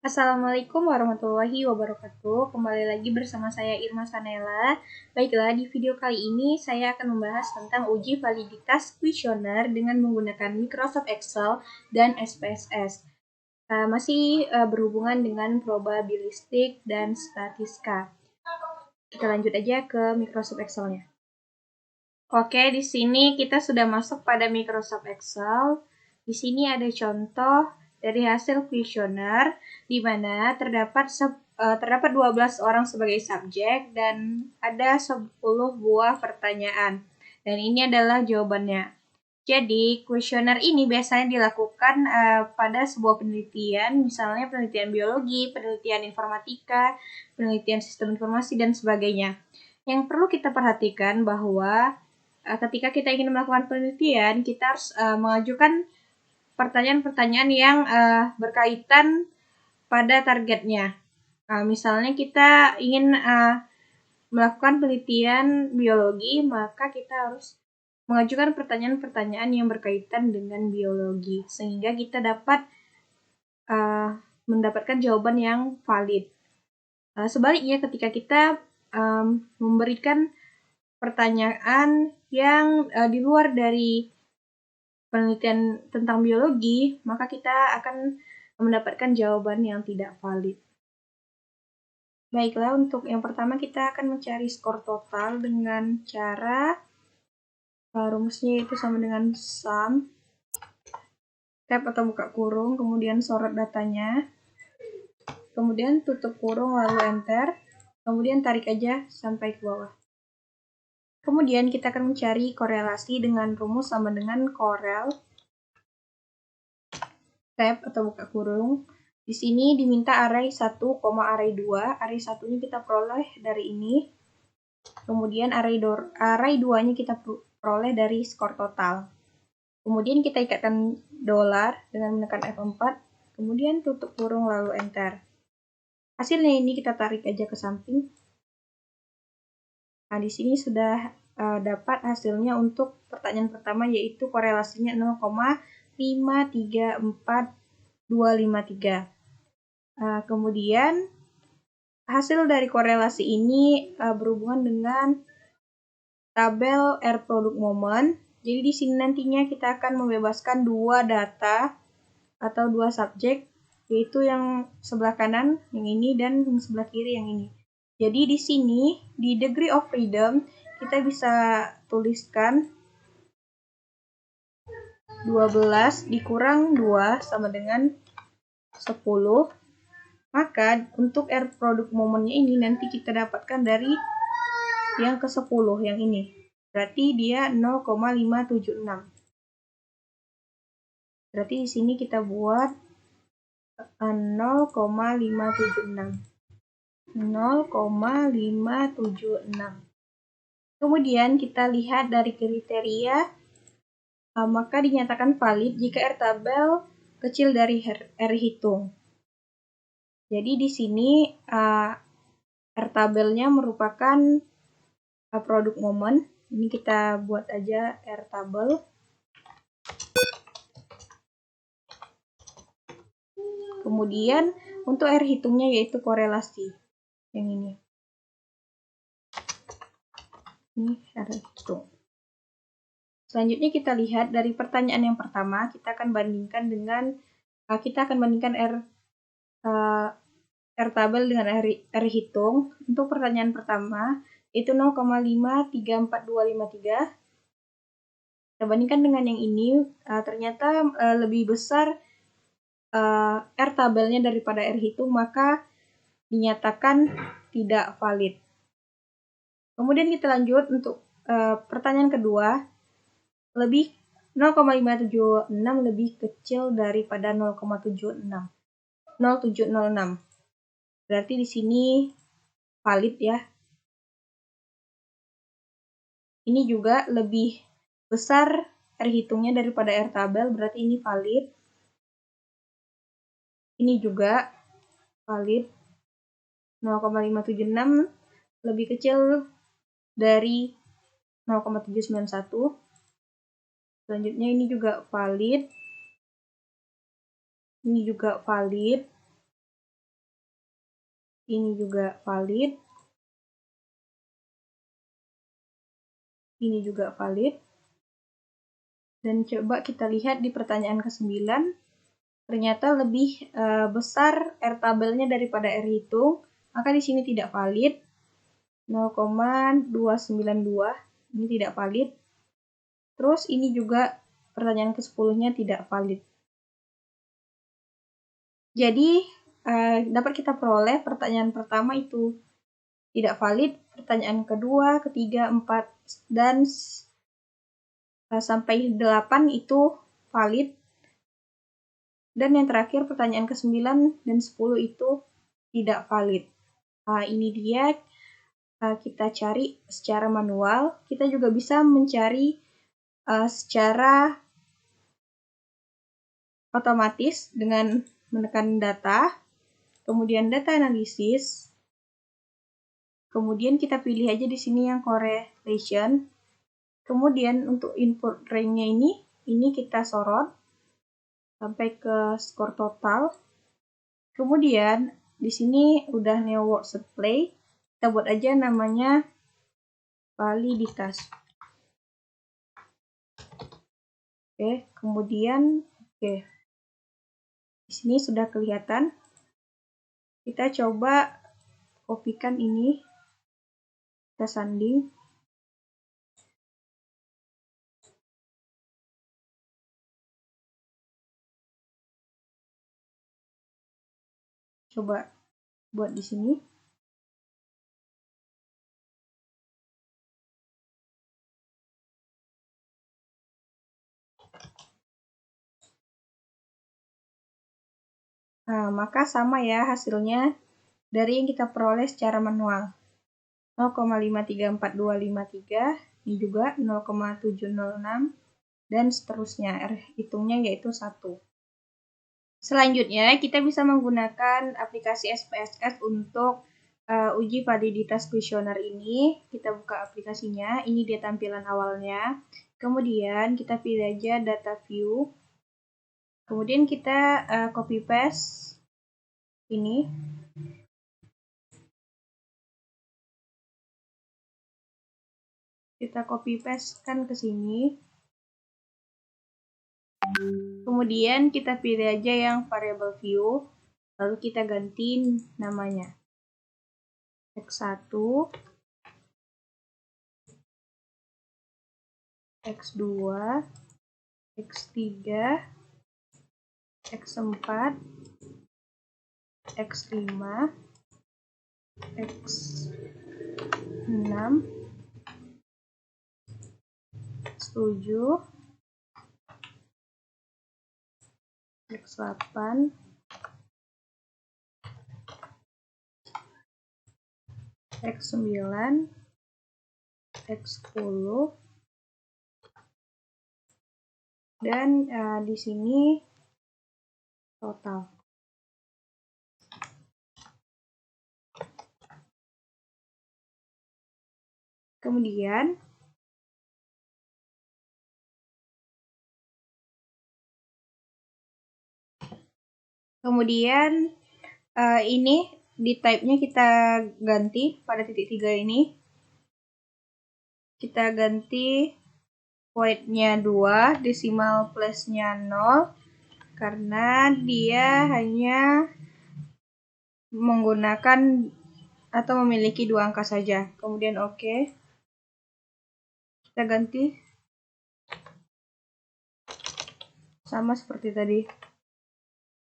Assalamualaikum warahmatullahi wabarakatuh. Kembali lagi bersama saya Irma Sanela. Baiklah, di video kali ini saya akan membahas tentang uji validitas kuesioner dengan menggunakan Microsoft Excel dan SPSS. Masih berhubungan dengan probabilistik dan statistika. Kita lanjut aja ke Microsoft Excel-nya. Oke, di sini kita sudah masuk pada Microsoft Excel. Di sini ada contoh dari hasil kuesioner di mana terdapat 12 orang sebagai subjek dan ada 10 buah pertanyaan. Dan ini adalah jawabannya. Jadi, kuesioner ini biasanya dilakukan pada sebuah penelitian, misalnya penelitian biologi, penelitian informatika, penelitian sistem informasi, dan sebagainya. Yang perlu kita perhatikan bahwa ketika kita ingin melakukan penelitian, kita harus mengajukan pertanyaan-pertanyaan yang berkaitan pada targetnya. Misalnya kita ingin melakukan penelitian biologi, maka kita harus mengajukan pertanyaan-pertanyaan yang berkaitan dengan biologi, sehingga kita dapat mendapatkan jawaban yang valid. Sebaliknya, ketika kita memberikan pertanyaan yang di luar dari penelitian tentang biologi, maka kita akan mendapatkan jawaban yang tidak valid. Baiklah, untuk yang pertama kita akan mencari skor total dengan cara rumusnya itu sama dengan sum, tab atau buka kurung, kemudian sorot datanya, kemudian tutup kurung lalu enter, kemudian tarik aja sampai ke bawah. Kemudian kita akan mencari korelasi dengan rumus sama dengan korel, tab atau buka kurung. Di sini diminta array 1, array 2. Array 1-nya kita peroleh dari ini. Kemudian array 2-nya kita peroleh dari skor total. Kemudian kita ikatkan dolar dengan menekan F4. Kemudian tutup kurung lalu enter. Hasilnya ini kita tarik aja ke samping. Nah, di sini sudah dapat hasilnya untuk pertanyaan pertama, yaitu korelasinya 0,534253. Kemudian hasil dari korelasi ini berhubungan dengan tabel R product moment. Jadi di sini nantinya kita akan membebaskan dua data atau dua subjek, yaitu yang sebelah kanan yang ini dan yang sebelah kiri yang ini. Jadi di sini di degree of freedom kita bisa tuliskan 12 dikurang 2 sama dengan 10. Maka untuk R product momennya ini nanti kita dapatkan dari yang ke-10 yang ini. Berarti dia 0,576. Berarti di sini kita buat 0,576. 0,576. Kemudian kita lihat dari kriteria, maka dinyatakan valid jika R tabel kecil dari R hitung. Jadi di sini R tabelnya merupakan produk moment. Ini kita buat aja R tabel. Kemudian untuk R hitungnya yaitu korelasi. Yang ini. Ini R hitung. Selanjutnya kita lihat dari pertanyaan yang pertama, kita akan bandingkan R tabel dengan R hitung. Untuk pertanyaan pertama, itu 0,53453. Kita bandingkan dengan yang ini, ternyata lebih besar R tabelnya daripada R hitung, maka dinyatakan tidak valid. Kemudian kita lanjut untuk pertanyaan kedua, 0,576 lebih kecil daripada 0,706. Berarti di sini valid ya. Ini juga lebih besar R hitungnya daripada R tabel, berarti ini valid. Ini juga valid. 0,576 lebih kecil dari 0,791. Selanjutnya ini juga valid. Ini juga valid. Ini juga valid. Ini juga valid. Dan coba kita lihat di pertanyaan ke-9, ternyata lebih besar R tabelnya daripada R hitung, maka di sini tidak valid. 0,292, ini tidak valid. Terus ini juga pertanyaan ke-10-nya tidak valid. Jadi dapat kita peroleh pertanyaan pertama itu tidak valid, pertanyaan kedua, ketiga, 4, dan sampai 8 itu valid. Dan yang terakhir pertanyaan ke-9 dan 10 itu tidak valid. Ini dia kita cari secara manual. Kita juga bisa mencari secara otomatis dengan menekan data, kemudian data analisis, kemudian kita pilih aja di sini yang correlation. Kemudian untuk input range-nya ini kita sorot sampai ke skor total. Kemudian di sini udah new word play, kita buat aja namanya validitas. Oke, kemudian di sini sudah kelihatan. Kita coba kopikan ini, kita sanding. Coba buat di sini. Nah, maka sama ya hasilnya dari yang kita peroleh secara manual. 0,534253, ini juga 0,706, dan seterusnya. R hitungnya yaitu 1. Selanjutnya, kita bisa menggunakan aplikasi SPSS untuk uji validitas kuesioner ini. Kita buka aplikasinya, ini dia tampilan awalnya. Kemudian kita pilih aja data view. Kemudian kita copy paste ini. Kita copy paste kan ke sini. Kemudian kita pilih aja yang variable view. Lalu kita ganti namanya. X1, X2, X3, X4, X5, X6, X7, X8, X9, X10, dan di sini total. Kemudian ini di type-nya kita ganti pada titik 3 ini. Kita ganti void-nya 2, decimal place-nya 0, karena dia hanya menggunakan atau memiliki 2 angka saja. Kemudian oke. Kita ganti sama seperti tadi.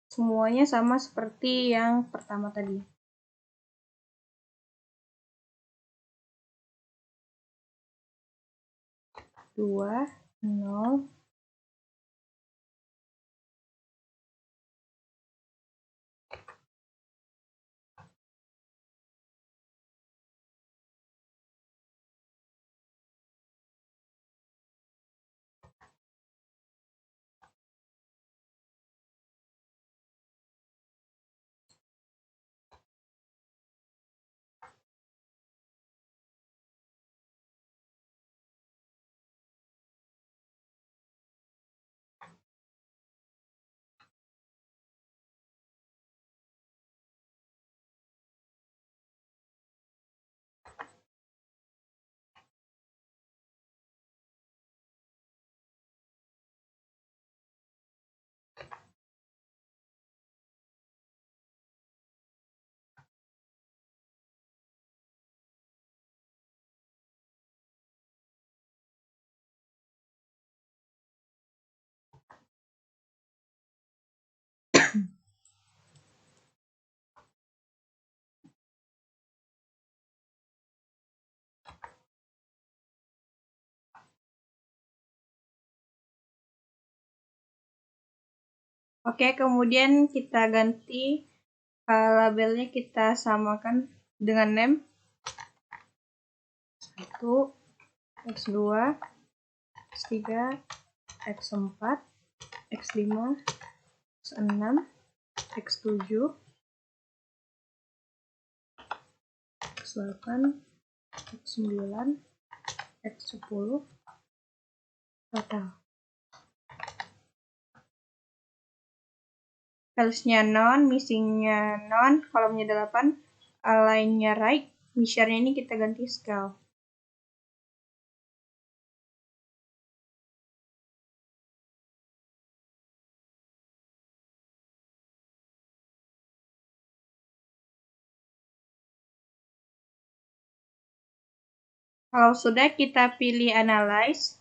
Semuanya sama seperti yang pertama tadi. 2, 0, Oke, kemudian kita ganti labelnya, kita samakan dengan name 1, X2, X3, X4, X5, X6, X7, X8, X9, X10, total. Value-nya non, missing-nya non, kolomnya 8, align-nya right, measure-nya ini kita ganti scale. Kalau sudah, kita pilih analyze,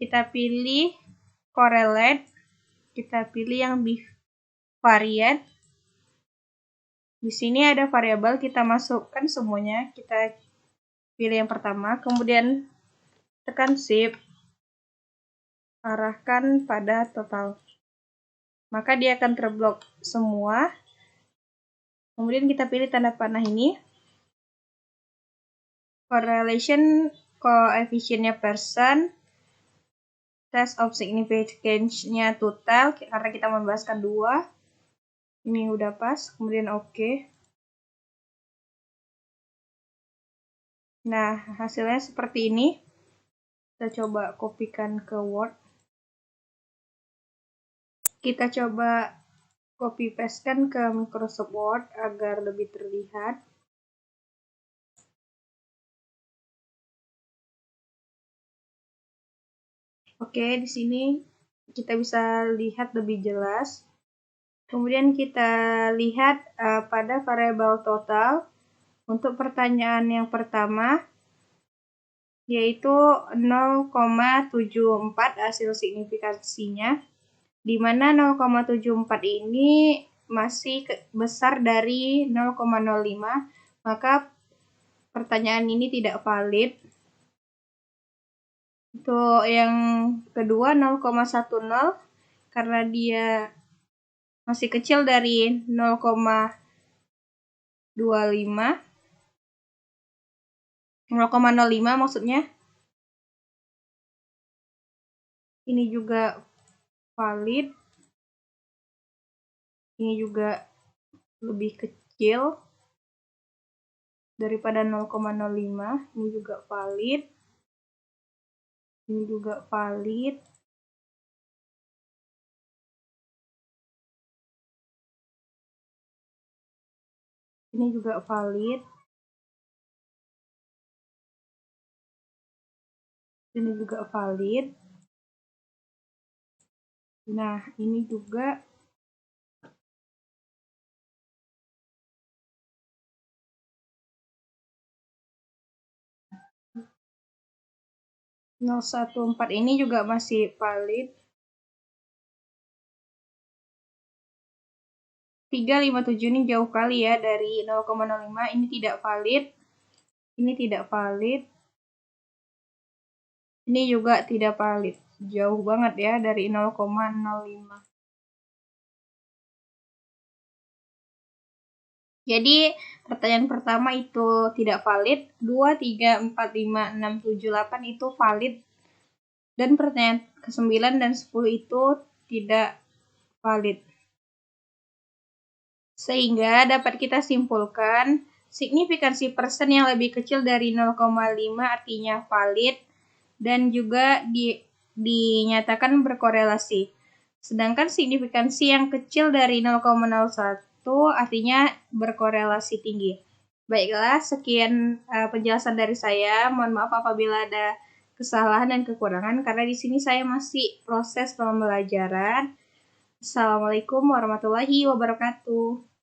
kita pilih correlate, kita pilih yang bivariate. Di sini ada variabel, kita masukkan semuanya, kita pilih yang pertama, kemudian tekan shift, arahkan pada total. Maka dia akan terblok semua. Kemudian kita pilih tanda panah ini. Correlation coefficient-nya percent. Test of significance-nya total, karena kita membahaskan 2. Ini udah pas, kemudian oke. Nah, hasilnya seperti ini. Kita coba kopikan ke Word. Kita coba copy paste-kan ke Microsoft Word agar lebih terlihat. Oke, di sini kita bisa lihat lebih jelas. Kemudian kita lihat pada variabel total. Untuk pertanyaan yang pertama, yaitu 0,74 hasil signifikansinya, di mana 0,74 ini masih besar dari 0,05, maka pertanyaan ini tidak valid. Untuk yang kedua 0,10, karena dia masih kecil dari 0,25, 0,05 maksudnya. Ini juga valid. Ini juga lebih kecil daripada 0,05. Ini juga valid. Ini juga valid. Ini juga valid. Ini juga valid. Nah, ini juga .14 ini juga masih valid. 357 ini jauh kali ya dari 0,05. Ini tidak valid. Ini tidak valid. Ini juga tidak valid. Jauh banget ya dari 0,05. Jadi pertanyaan pertama itu tidak valid, 2, 3, 4, 5, 6, 7, 8 itu valid. Dan pertanyaan ke-9 dan 10 itu tidak valid. Sehingga dapat kita simpulkan signifikansi persen yang lebih kecil dari 0,5 artinya valid dan juga dinyatakan berkorelasi. Sedangkan signifikansi yang kecil dari 0,01 artinya berkorelasi tinggi. Baiklah, sekian penjelasan dari saya. Mohon maaf apabila ada kesalahan dan kekurangan karena di sini saya masih proses pembelajaran. Assalamualaikum warahmatullahi wabarakatuh.